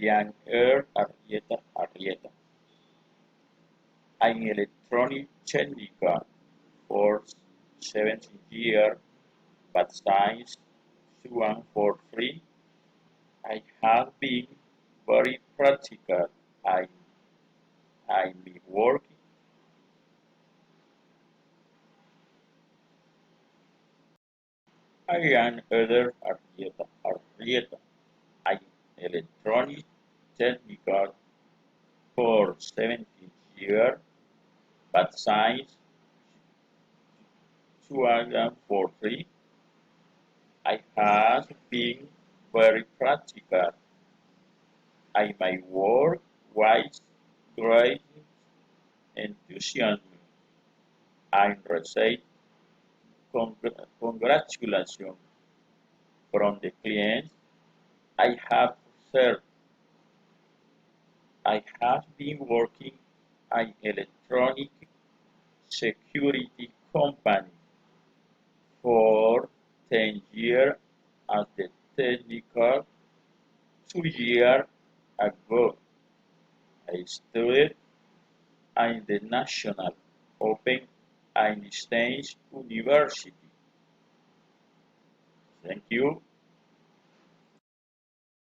Young Earth Arrieta. I'm electronic technical for 17 years, but since 2043, I have been very practical. I'm working. I am other Arrieta. I'm electronic technical for 17 years, but since 2043, I have been very practical. I my work with great enthusiasm and receive congratulations from the clients I have served. I have been working at electronic security company for 10 years as the technical. 2 years ago, I studied at the National Open Einstein University. Thank you.